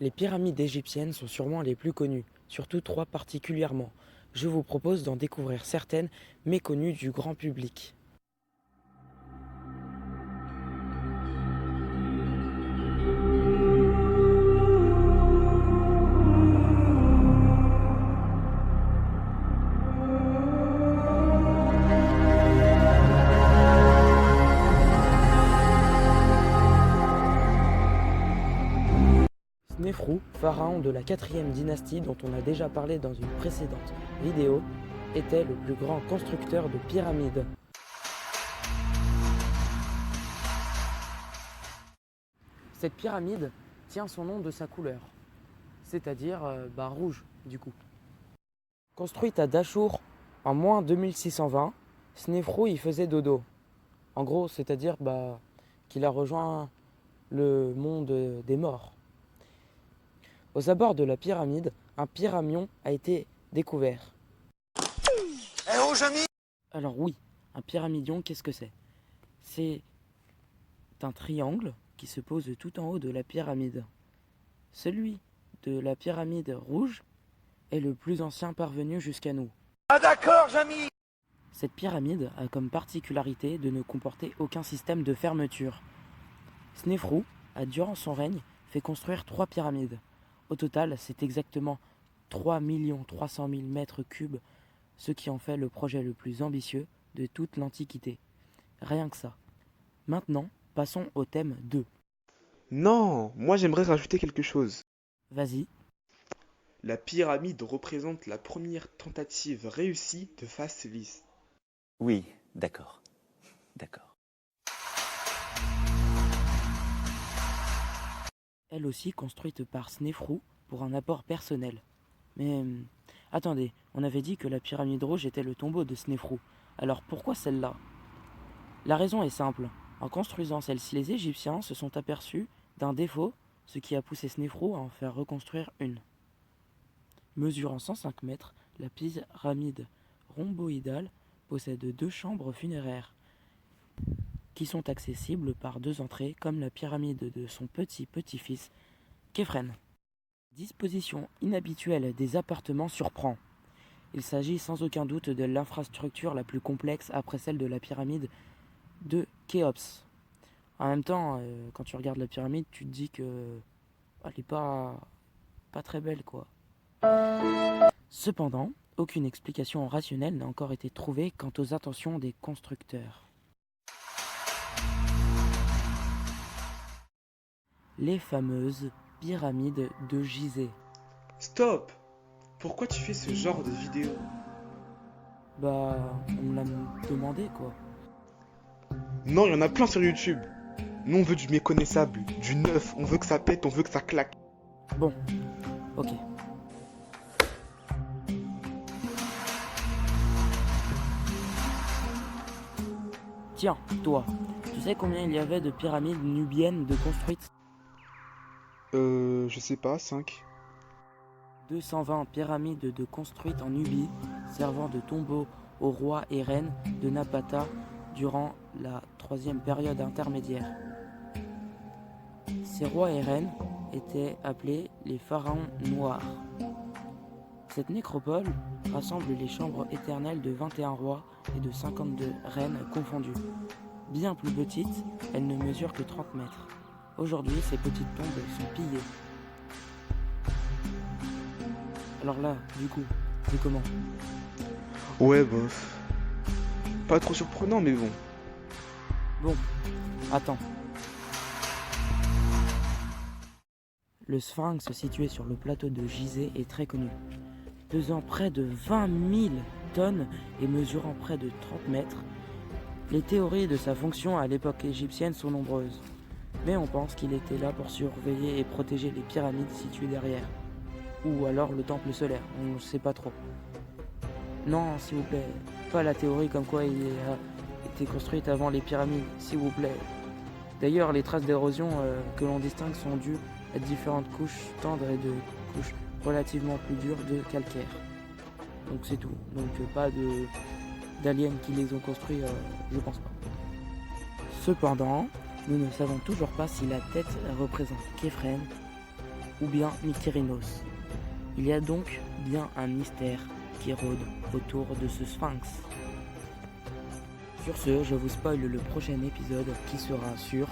Les pyramides égyptiennes sont sûrement les plus connues, surtout trois particulièrement. Je vous propose d'en découvrir certaines méconnues du grand public. Snéfrou, pharaon de la 4e dynastie dont on a déjà parlé dans une précédente vidéo, était le plus grand constructeur de pyramides. Cette pyramide tient son nom de sa couleur, c'est-à-dire rouge du coup. Construite à Dachour en moins 2620, Snéfrou y faisait dodo. En gros, c'est-à-dire qu'il a rejoint le monde des morts. Aux abords de la pyramide, un pyramion a été découvert. Alors oui, un pyramidion, qu'est-ce que c'est? C'est un triangle qui se pose tout en haut de la pyramide. Celui de la pyramide rouge est le plus ancien parvenu jusqu'à nous. Ah d'accord, Jamy! Cette pyramide a comme particularité de ne comporter aucun système de fermeture. Snéfrou a, durant son règne, fait construire 3 pyramides. Au total, c'est exactement 3 300 000 mètres cubes, ce qui en fait le projet le plus ambitieux de toute l'Antiquité. Rien que ça. Maintenant, passons au thème 2. Non, moi j'aimerais rajouter quelque chose. Vas-y. La pyramide représente la première tentative réussie de face lisse. Oui, d'accord. D'accord. Elle aussi construite par Snéfrou pour un apport personnel. Mais attendez, on avait dit que la pyramide rouge était le tombeau de Snéfrou. Alors pourquoi celle-là? La raison est simple. En construisant celle-ci, les Égyptiens se sont aperçus d'un défaut, ce qui a poussé Snéfrou à en faire reconstruire une. Mesurant 105 mètres, la pyramide rhomboïdale possède 2 chambres funéraires qui sont accessibles par 2 entrées comme la pyramide de son petit-petit-fils, Képhren. Disposition inhabituelle des appartements surprend. Il s'agit sans aucun doute de l'infrastructure la plus complexe après celle de la pyramide de Khéops. En même temps, quand tu regardes la pyramide, tu te dis que elle est pas très belle quoi. Cependant, aucune explication rationnelle n'a encore été trouvée quant aux intentions des constructeurs. Les fameuses pyramides de Gizeh. Stop! Pourquoi tu fais ce genre de vidéo? On me l'a demandé quoi. Non, il y en a plein sur YouTube. Nous on veut du méconnaissable, du neuf, on veut que ça pète, on veut que ça claque. Bon, ok. Tiens, toi, tu sais combien il y avait de pyramides nubiennes de construites? Je sais pas, 5. 220 pyramides de construites en Nubie, servant de tombeau aux rois et reines de Napata durant la 3e période intermédiaire. Ces rois et reines étaient appelés les pharaons noirs. Cette nécropole rassemble les chambres éternelles de 21 rois et de 52 reines confondues. Bien plus petites, elles ne mesurent que 30 mètres. Aujourd'hui, ces petites tombes sont pillées. Alors là, du coup, c'est comment? Ouais, bof. Pas trop surprenant, mais bon. Bon, attends. Le sphinx situé sur le plateau de Gizeh est très connu. Pesant près de 20 000 tonnes et mesurant près de 30 mètres, les théories de sa fonction à l'époque égyptienne sont nombreuses. Mais on pense qu'il était là pour surveiller et protéger les pyramides situées derrière. Ou alors le temple solaire, on ne sait pas trop. Non, s'il vous plaît, pas la théorie comme quoi il a été construite avant les pyramides, s'il vous plaît. D'ailleurs, les traces d'érosion que l'on distingue sont dues à différentes couches tendres et de couches relativement plus dures de calcaire. Donc c'est tout. Donc pas d'aliens qui les ont construits, je pense pas. Cependant, nous ne savons toujours pas si la tête représente Képhren ou bien Mykérinos. Il y a donc bien un mystère qui rôde autour de ce sphinx. Sur ce, je vous spoil le prochain épisode qui sera sur